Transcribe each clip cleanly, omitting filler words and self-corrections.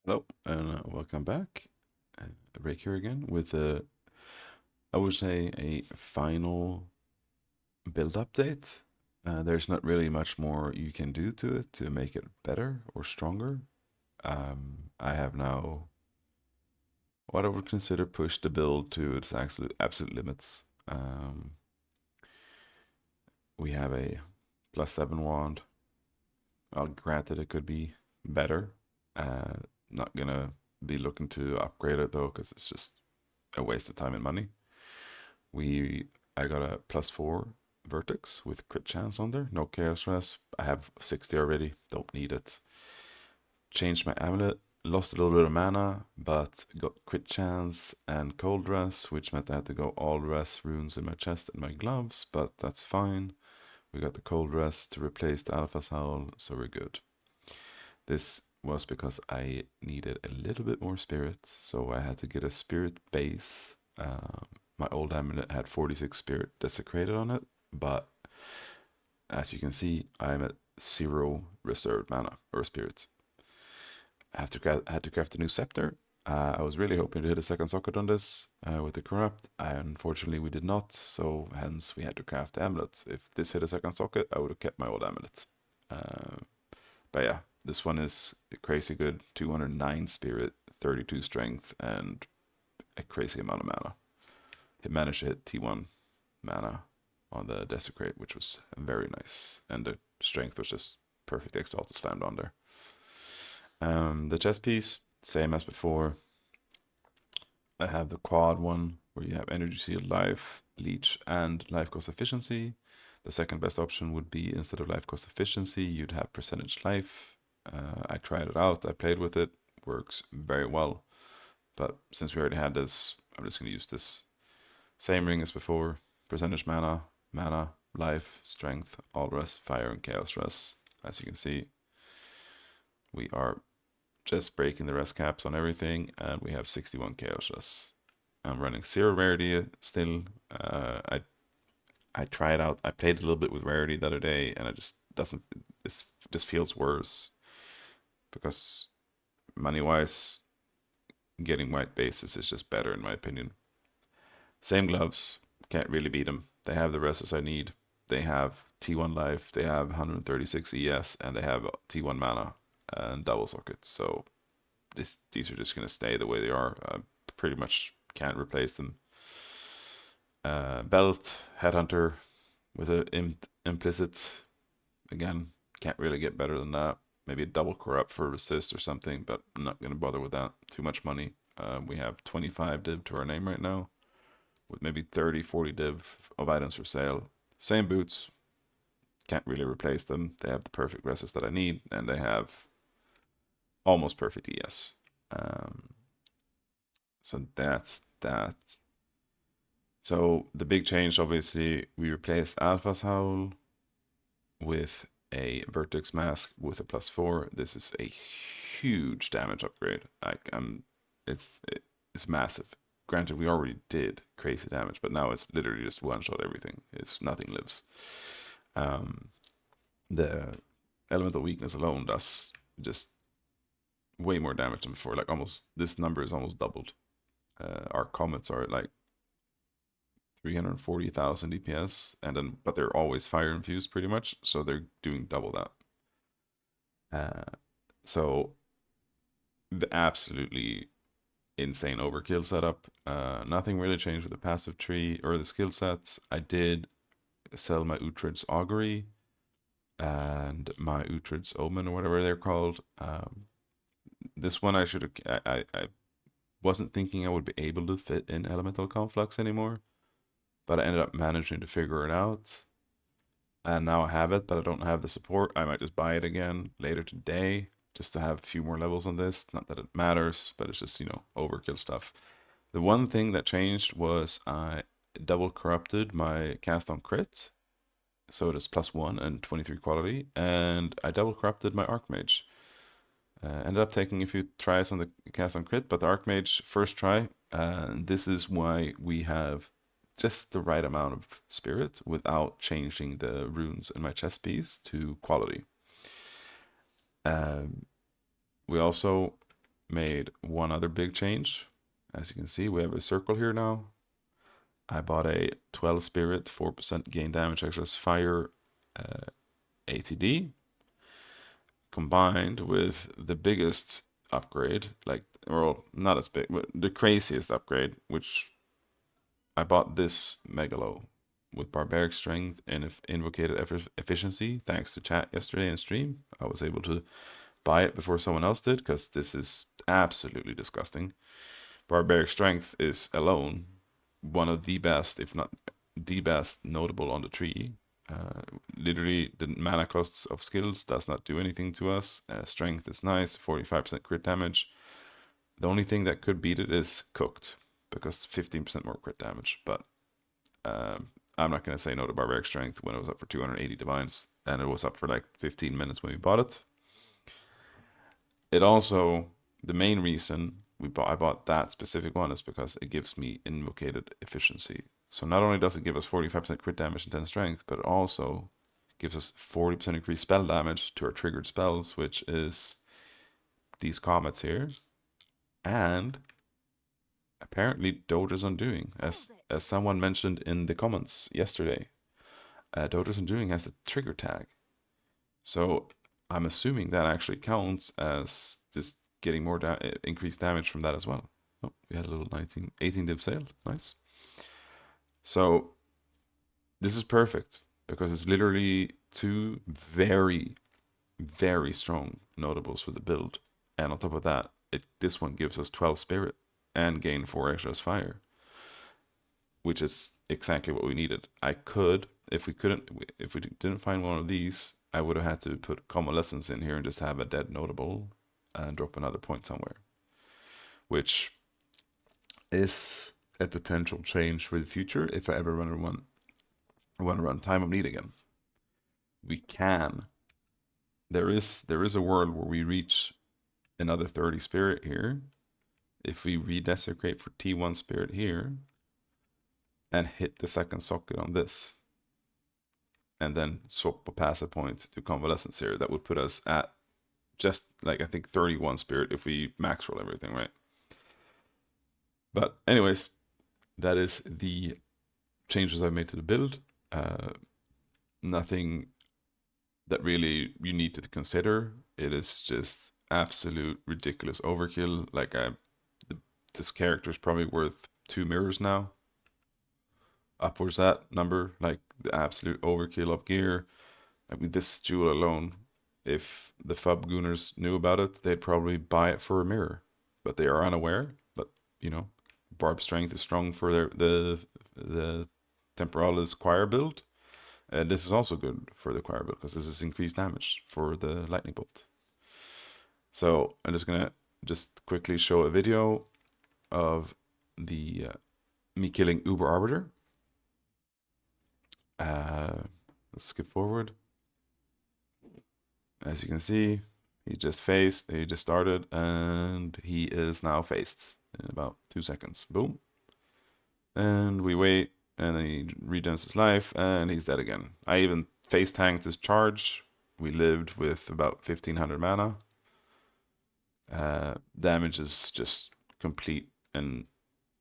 Hello, and welcome back. Rick here again with I would say, a final build update. There's not really much more you can do to it to make it better or stronger. I have now what I would consider pushed the build to its absolute limits. We have a +7 wand. Well, granted, it could be better. Not gonna be looking to upgrade it though, because it's just a waste of time and money. I got a +4 vertex with crit chance on there, no chaos rest. I have 60 already, don't need it. Changed my amulet, lost a little bit of mana, but got crit chance and cold rest, which meant I had to go all rest runes in my chest and my gloves, but that's fine. We got the cold rest to replace the Alpha's Howl, so we're good. This was because I needed a little bit more spirit, so I had to get a spirit base. My old amulet had 46 spirit desecrated on it, but as you can see, I'm at 0 reserved mana or spirit. I had to craft a new scepter. I was really hoping to hit a second socket on this with the corrupt. Unfortunately, we did not, so hence we had to craft the amulet. If this hit a second socket, I would have kept my old amulet. But yeah, this one is crazy good. 209 spirit, 32 strength, and a crazy amount of mana. It managed to hit T1 mana on the desecrate, which was very nice, and the strength was just perfect exalted slammed on there. The chest piece, same as before. I have the quad one where you have energy shield, life, leech, and life cost efficiency. The second best option would be, instead of life cost efficiency, you'd have percentage life. I tried it out, I played with it, works very well. But since we already had this, I'm just going to use this same ring as before. Percentage mana, life, strength, all rest, fire, and chaos rest. As you can see, we are just breaking the rest caps on everything, and we have 61 chaos rest. I'm running 0 rarity still. I tried out. I played a little bit with rarity the other day, and it just doesn't. It just feels worse because money-wise, getting white bases is just better in my opinion. Same gloves, can't really beat them. They have the rests I need. They have T1 life, they have 136 ES, and they have T1 mana and double sockets. So these are just gonna stay the way they are. I pretty much can't replace them. Belt, Headhunter with an implicit. Again, can't really get better than that. Maybe a double corrupt for resist or something, but I'm not gonna bother with that. Too much money. We have 25 div to our name right now, with maybe 30, 40 div of items for sale. Same boots, can't really replace them. They have the perfect resist that I need, and they have almost perfect ES. So that's that. So the big change, obviously, we replaced Alpha's Howl with a Vertex Mask with a +4. This is a huge damage upgrade. It's massive. Granted, we already did crazy damage, but now it's literally just one-shot everything. It's nothing lives. The elemental weakness alone does just way more damage than before. Like, almost, this number is almost doubled. Our comets are at like 340,000 DPS, but they're always fire infused pretty much, so they're doing double that. So the absolutely insane overkill setup. Nothing really changed with the passive tree or the skill sets. I did sell my Uhtred's Augury and my Uhtred's Omen, or whatever they're called. This one I wasn't thinking I would be able to fit in Elemental Conflux anymore, but I ended up managing to figure it out. And now I have it, but I don't have the support. I might just buy it again later today, just to have a few more levels on this. Not that it matters, but it's just, overkill stuff. The one thing that changed was I double corrupted my cast on crit, so it is +1 and 23 quality, and I double corrupted my Archmage. Ended up taking a few tries on the cast on crit, but the Archmage first try, and this is why we have just the right amount of spirit without changing the runes in my chest piece to quality. We also made one other big change. As you can see, we have a circle here now. I bought a 12 spirit, 4% gain damage, excess fire ATD, combined with the biggest upgrade, like, well, not as big, but the craziest upgrade, which I bought this Megalo with barbaric strength and invocated efficiency. Thanks to chat yesterday in stream, I was able to buy it before someone else did, because this is absolutely disgusting. Barbaric strength is alone one of the best, if not the best, notable on the tree. Literally, the mana costs of skills does not do anything to us. Strength is nice, 45% crit damage. The only thing that could beat it is cooked, because 15% more crit damage. But I'm not going to say no to barbaric strength when it was up for 280 divines, and it was up for like 15 minutes when we bought it. It also, the main reason I bought that specific one is because it gives me invocated efficiency. So not only does it give us 45% crit damage and 10 strength, but it also gives us 40% increased spell damage to our triggered spells, which is these comets here. And apparently Doedres Undoing, as someone mentioned in the comments yesterday, Doedres Undoing has a trigger tag. So I'm assuming that actually counts as just getting more increased damage from that as well. Oh, we had a little 18 div sale. Nice. So this is perfect, because it's literally two very, very strong notables for the build. And on top of that, this one gives us 12 spirit and gain 4 extra fire, which is exactly what we needed. I could, if we didn't find one of these, I would have had to put convalescence in here and just have a dead notable and drop another point somewhere, which is a potential change for the future if I ever want to run Time of Need again. We can. There is a world where we reach another 30 spirit here. If we redesecrate for T1 spirit here and hit the second socket on this, and then swap a passive point to convalescence here, that would put us at just like, I think 31 spirit if we max roll everything, right? But anyways, that is the changes I've made to the build. Nothing that really you need to consider. It is just absolute ridiculous overkill. Like, this character is probably worth 2 mirrors now. Upwards that number, like the absolute overkill of gear. I mean, this jewel alone, if the Fub Gooners knew about it, they'd probably buy it for a mirror. But they are unaware. But, you know, Barb Strength is strong for the Temporalis Choir build. And this is also good for the Choir build, because this is increased damage for the Lightning Bolt. So I'm just going to quickly show a video of the me killing Uber Arbiter. Let's skip forward. As you can see, he just started, and he is now faced in about 2 seconds. Boom. And we wait, and then he regenerates his life, and he's dead again. I even face tanked his charge. We lived with about 1500 mana. Damage is just complete and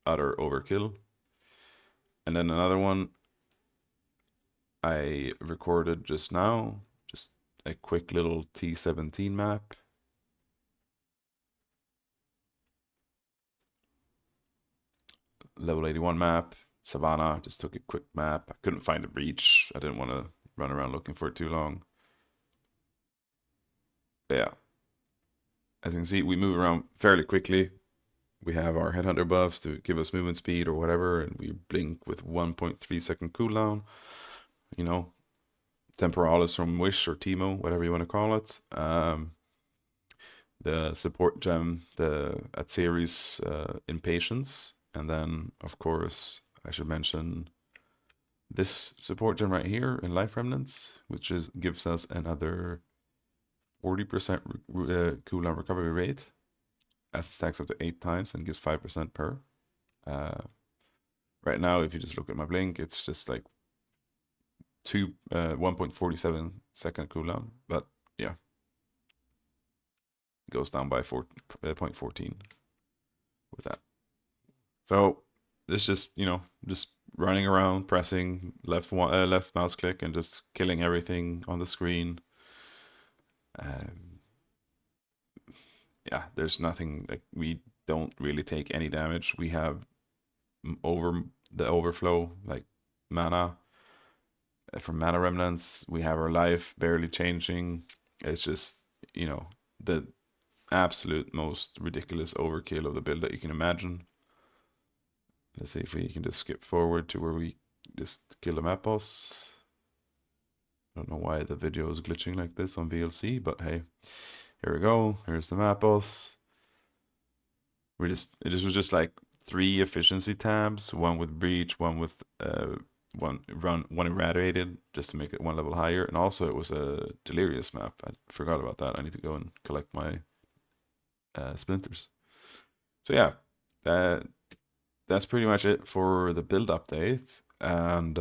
utter overkill. And then another one I recorded just now, just a quick little T17 map. Level 81 map, Savannah, just took a quick map. I couldn't find a breach. I didn't want to run around looking for it too long. But yeah, as you can see, we move around fairly quickly. We have our Headhunter buffs to give us movement speed or whatever, and we blink with 1.3 second cooldown. You know, Temporalis from Wish or Teemo, whatever you want to call it. The support gem, the Atseris Impatience. And then, of course, I should mention this support gem right here in Life Remnants, which gives us another 40% cooldown recovery rate, as it stacks up to 8 times and gives 5% per. Right now, if you just look at my blink, it's just like 1.47 second cooldown. But yeah, It goes down by 0.14 with that. So this just, just running around, pressing left mouse click and just killing everything on the screen. Yeah, there's nothing, like, we don't really take any damage. We have the overflow, like mana from mana remnants. We have our life barely changing. It's just, the absolute most ridiculous overkill of the build that you can imagine. Let's see if we can just skip forward to where we just kill the map boss. I don't know why the video is glitching like this on VLC, but hey, here we go. Here's the map boss. It was just like 3 efficiency tabs, one with breach, one with one irradiated, just to make it 1 level higher, and also it was a delirious map. I forgot about that. I need to go and collect my splinters. So yeah, that's pretty much it for the build update. And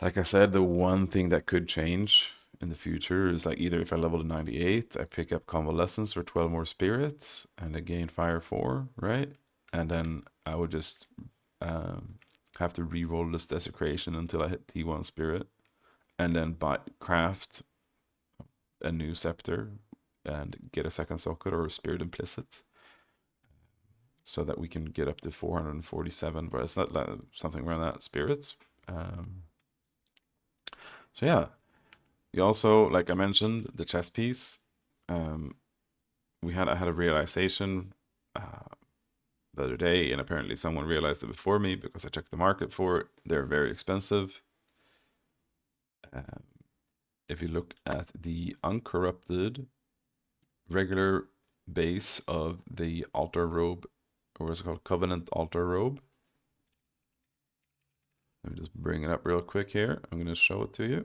like I said, the one thing that could change in the future is, like, either if I level to 98, I pick up convalescence for 12 more spirits and I gain fire 4, right? And then I would just have to re-roll this desecration until I hit T1 spirit, and then craft a new scepter and get a 2nd socket or a spirit implicit, so that we can get up to 447, but it's not something around that spirit. So yeah, you also, like I mentioned, the chess piece. I had a realization the other day, and apparently someone realized it before me because I checked the market for it. They're very expensive. If you look at the uncorrupted regular base of the altar robe, or what's it called, covenant altar robe. Let me just bring it up real quick here. I'm going to show it to you.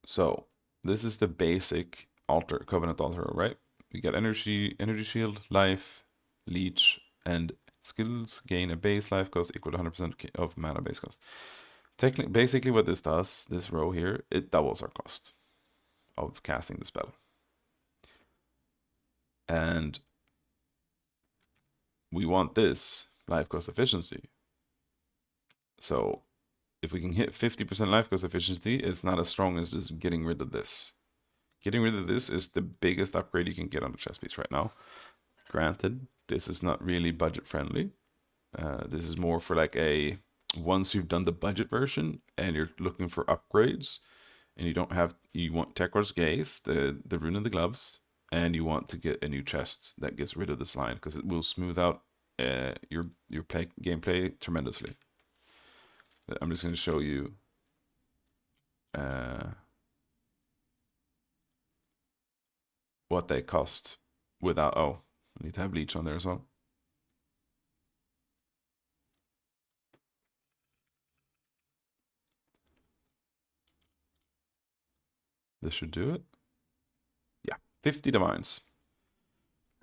So this is the basic covenant altar robe, right? We get energy shield, life, leech, and skills gain a base life cost equal to 100% of mana base cost. Basically what this does, this row here, it doubles our cost of casting the spell. And we want this life cost efficiency. So if we can hit 50% life cost efficiency, it's not as strong as just getting rid of this. Getting rid of this is the biggest upgrade you can get on the chess piece right now. Granted, this is not really budget friendly. This is more for like once you've done the budget version and you're looking for upgrades, and you want Tekor's Gaze, the rune of the gloves, and you want to get a new chest that gets rid of this line, because it will smooth out your gameplay tremendously. I'm just going to show you what they cost without. Oh, I need to have leech on there as well. This should do it. Yeah, 50 divines.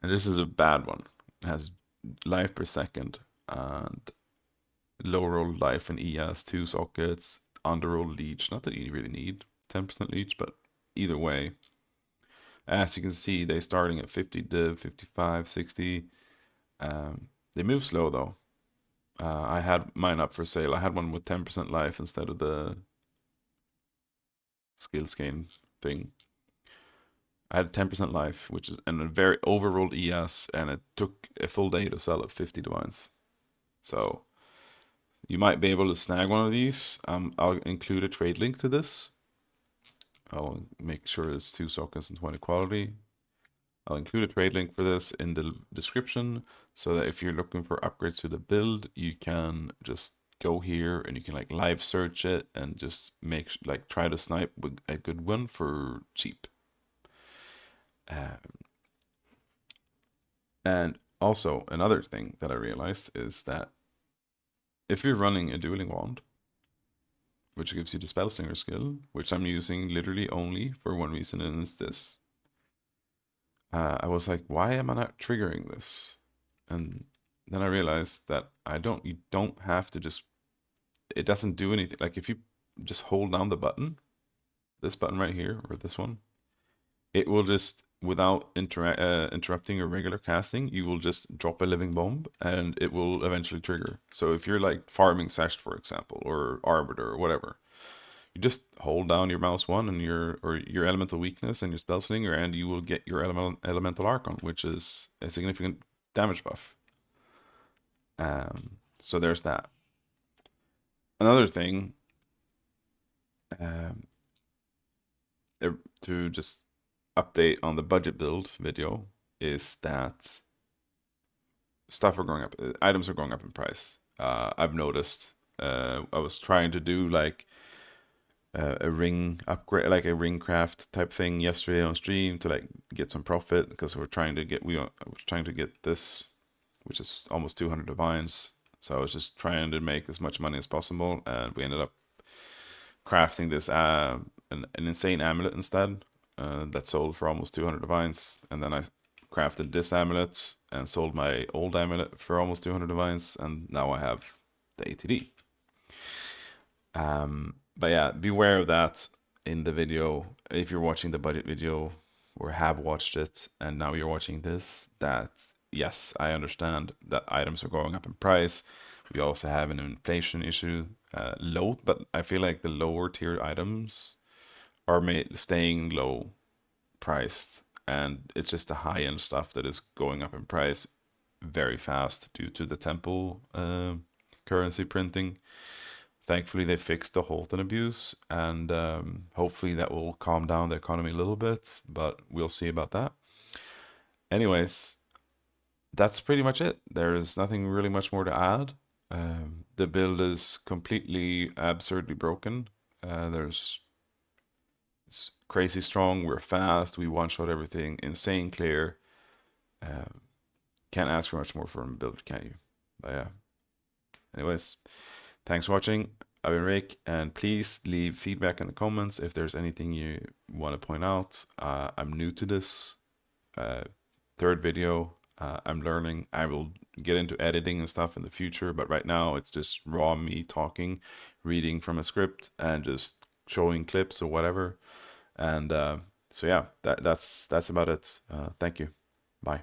And this is a bad one. It has life per second and low roll life and ES, 2 sockets, under roll leech. Not that you really need 10% leech, but either way. As you can see, they're starting at 50 div, 55, 60. They move slow though. I had mine up for sale. I had one with 10% life instead of the skills gain thing. I had 10% life, which is and a very overrolled ES, and it took a full day to sell at 50 divines. So you might be able to snag one of these. I'll include a trade link to this. I'll make sure it's 2 sockets and 20 quality. I'll include a trade link for this in the description, so that if you're looking for upgrades to the build, you can just go here and you can like live search it and just try to snipe with a good one for cheap. And also another thing that I realized is that if you're running a dueling wand, which gives you the spell slinger skill, which I'm using literally only for one reason, and it's this. I was like, why am I not triggering this? And then I realized that you don't have to just, it doesn't do anything. Like if you just hold down the button, this button right here, or this one, it will just, without interrupting your regular casting, you will just drop a living bomb and it will eventually trigger. So if you're like farming Sesht, for example, or Arbiter or whatever, you just hold down your mouse one and your elemental weakness and your spell slinger, and you will get your elemental archon, which is a significant damage buff. So there's that. Another thing, um, to just update on the budget build video, is that stuff are going up, items are going up in price. I've noticed. I was trying to do like a ring upgrade, like a ring craft type thing yesterday on stream to like get some profit, because we're trying to get, I was trying to get this, which is almost 200 divines. So I was just trying to make as much money as possible, and we ended up crafting this an insane amulet instead, that sold for almost 200 divines, and then I crafted this amulet and sold my old amulet for almost 200 divines, and now I have the ATD. But yeah, beware of that in the video. If you're watching the budget video or have watched it and now you're watching this, that yes, I understand that items are going up in price. We also have an inflation issue, but I feel like the lower tier items are staying low priced, and it's just the high end stuff that is going up in price very fast due to the temple currency printing. Thankfully, they fixed the Holton abuse, and hopefully that will calm down the economy a little bit, but we'll see about that. Anyways, that's pretty much it. There's nothing really much more to add. The build is completely absurdly broken. It's crazy strong, we're fast, we one-shot everything, insane clear. Can't ask for much more from a build, can you? But yeah. Anyways, thanks for watching. I've been Rick, and please leave feedback in the comments if there's anything you want to point out. I'm new to this. Third video. I'm learning. I will get into editing and stuff in the future, but right now it's just raw me talking, reading from a script, and just showing clips or whatever. And so yeah, that's about it. Thank you. Bye.